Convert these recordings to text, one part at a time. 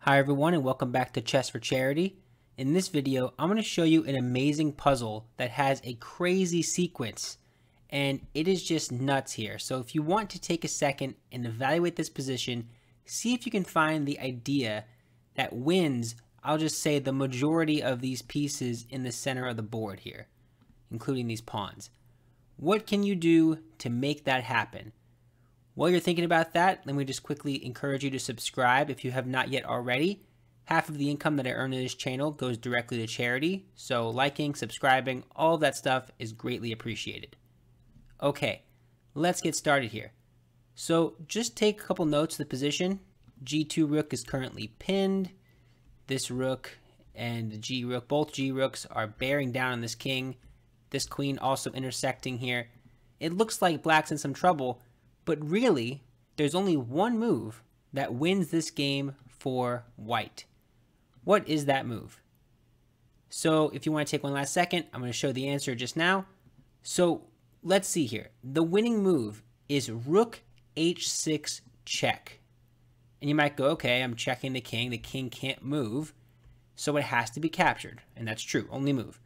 Hi everyone and welcome back to Chess for Charity. In this video, I'm going to show you an amazing puzzle that has a crazy sequence and it is just nuts here. So if you want to take a second and evaluate this position, see if you can find the idea that wins, I'll just say the majority of these pieces in the center of the board here, including these pawns. What can you do to make that happen? While you're thinking about that, let me just quickly encourage you to subscribe if you have not yet already. Half of the income that I earn in this channel goes directly to charity, so liking, subscribing, all of that stuff is greatly appreciated. Okay, let's get started here. So just take a couple notes of the position. G2 rook is currently pinned. This rook and the G rook, both G rooks are bearing down on this king. This queen also intersecting here. It looks like black's in some trouble, but really, there's only one move that wins this game for white. What is that move? So if you want to take one last second, I'm going to show the answer just now. So let's see here. The winning move is rook h6 check. And you might go, okay, I'm checking the king can't move, so it has to be captured. And that's true, only move.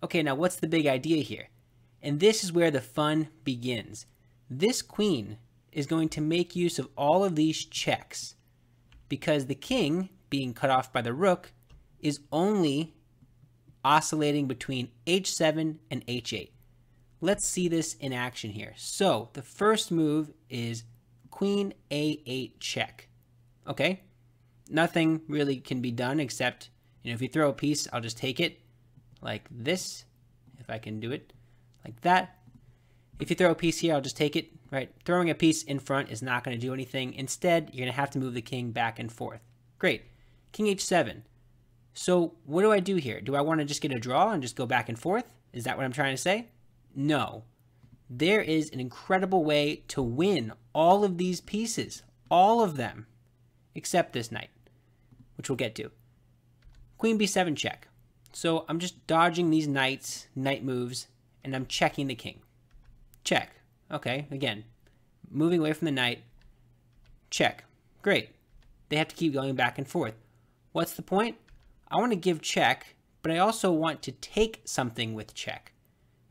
Okay, now what's the big idea here? And this is where the fun begins. This queen is going to make use of all of these checks because the king, being cut off by the rook, is only oscillating between h7 and h8. Let's see this in action here. So the first move is queen a8 check. Okay, nothing really can be done except, if you throw a piece, I'll just take it like this, if I can do it like that. If you throw a piece here, I'll just take it, right? Throwing a piece in front is not going to do anything. Instead, you're going to have to move the king back and forth. Great. King h7. So what do I do here? Do I want to just get a draw and just go back and forth? Is that what I'm trying to say? No. There is an incredible way to win all of these pieces. All of them. Except this knight, which we'll get to. Queen b7 check. So I'm just dodging these knight moves, and I'm checking the king. Check. Okay, again, moving away from the knight. Check. Great. They have to keep going back and forth. What's the point? I want to give check, but I also want to take something with check.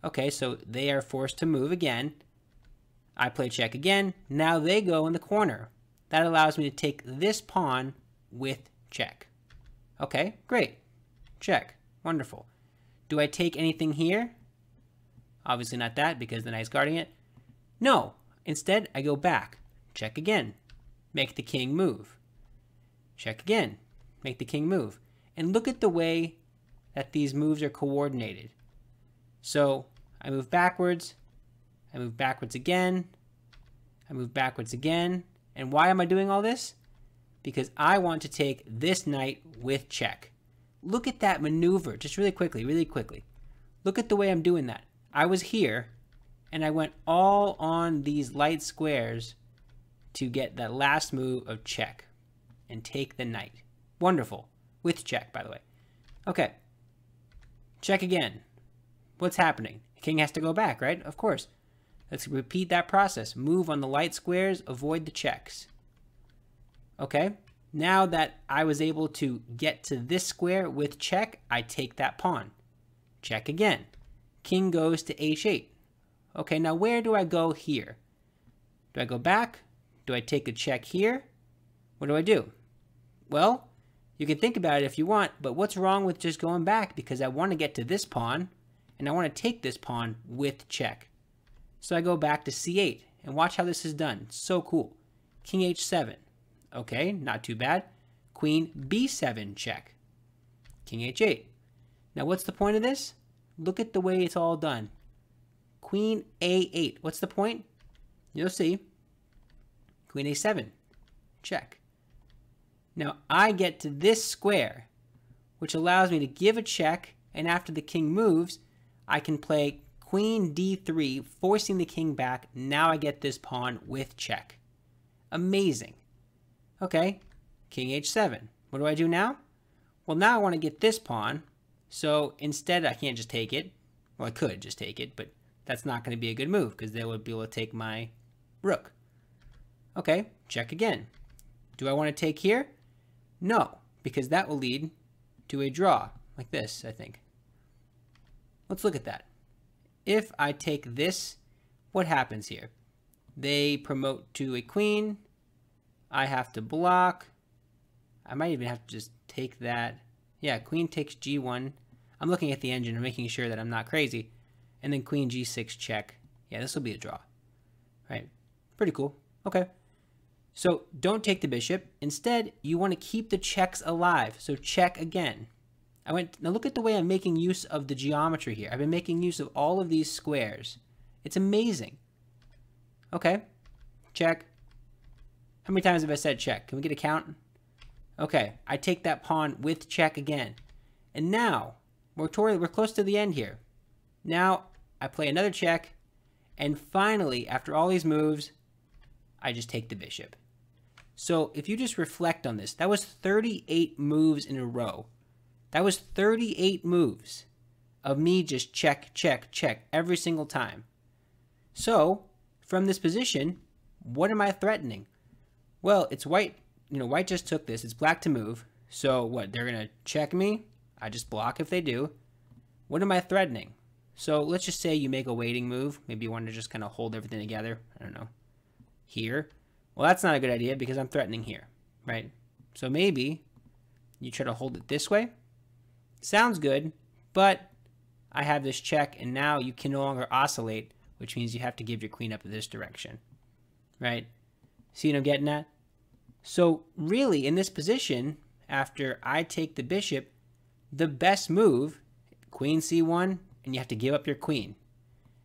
Okay, so they are forced to move again. I play check again. Now they go in the corner. That allows me to take this pawn with check. Okay, great. Check. Wonderful. Do I take anything here? Obviously not that because the knight's guarding it. No, instead I go back, check again, make the king move. Check again, make the king move. And look at the way that these moves are coordinated. So I move backwards again, I move backwards again. And why am I doing all this? Because I want to take this knight with check. Look at that maneuver, just really quickly. Look at the way I'm doing that. I was here, and I went all on these light squares to get that last move of check and take the knight. Wonderful. With check, by the way. Okay. Check again. What's happening? The king has to go back, right? Of course. Let's repeat that process. Move on the light squares, avoid the checks. Okay. Now that I was able to get to this square with check, I take that pawn. Check again. King goes to h8. Okay, now where do I go here? Do I go back? Do I take a check here? What do I do? Well, you can think about it if you want, but what's wrong with just going back? Because I want to get to this pawn, and I want to take this pawn with check. So I go back to c8, and watch how this is done. It's so cool. King h7. Okay, not too bad. Queen b7 check. King h8. Now what's the point of this? Look at the way it's all done. Queen a8. What's the point? You'll see. Queen a7. Check. Now I get to this square, which allows me to give a check, and after the king moves, I can play queen d3, forcing the king back. Now I get this pawn with check. Amazing. Okay, king h7. What do I do now? Well, now I want to get this pawn. So instead, I can't just take it. Well, I could just take it, but that's not going to be a good move because they would be able to take my rook. Okay, check again. Do I want to take here? No, because that will lead to a draw, like this, I think. Let's look at that. If I take this, what happens here? They promote to a queen. I have to block. I might even have to just take that. Yeah, queen takes g1. I'm looking at the engine and making sure that I'm not crazy. And then queen g6 check. Yeah, this will be a draw. Right? Pretty cool. Okay. So don't take the bishop. Instead, you want to keep the checks alive. So check again. Now look at the way I'm making use of the geometry here. I've been making use of all of these squares. It's amazing. Okay. Check. How many times have I said check? Can we get a count? Okay. I take that pawn with check again. And now, we're close to the end here. Now, I play another check. And finally, after all these moves, I just take the bishop. So if you just reflect on this, that was 38 moves in a row. That was 38 moves of me just check, check, check every single time. So from this position, what am I threatening? Well, it's white. You know, white just took this. It's black to move. So what? They're going to check me. I just block if they do. What am I threatening? So let's just say you make a waiting move. Maybe you want to just kind of hold everything together. I don't know. Here. Well, that's not a good idea because I'm threatening here, right? So maybe you try to hold it this way. Sounds good, but I have this check, and now you can no longer oscillate, which means you have to give your queen up in this direction, right? See what I'm getting at? So really, in this position, after I take the bishop, the best move, queen c1, and you have to give up your queen.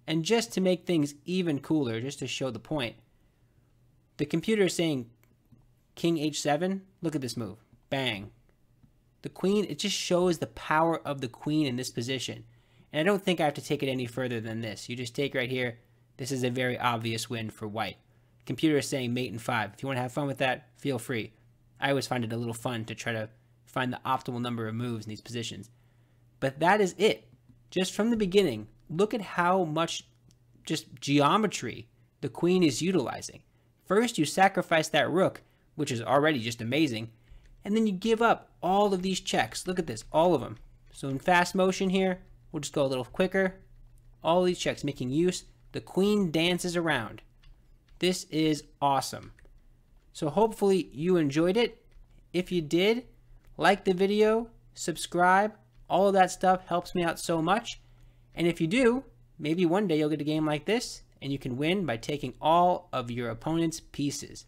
And just to make things even cooler, just to show the point, the computer is saying king h7. Look at this move. Bang. The queen, it just shows the power of the queen in this position. And I don't think I have to take it any further than this. You just take right here. This is a very obvious win for white. Computer is saying mate in 5. If you want to have fun with that, feel free. I always find it a little fun to try to find the optimal number of moves in these positions. But that is it. Just from the beginning, look at how much just geometry the queen is utilizing. First, you sacrifice that rook, which is already just amazing. And then you give up all of these checks. Look at this, all of them. So in fast motion here, we'll just go a little quicker. All these checks, making use. The queen dances around. This is awesome. So hopefully you enjoyed it. If you did, like the video, subscribe. All of that stuff helps me out so much. And if you do, maybe one day you'll get a game like this, and you can win by taking all of your opponent's pieces,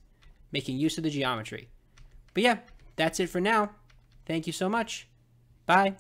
making use of the geometry. But yeah, that's it for now. Thank you so much. Bye.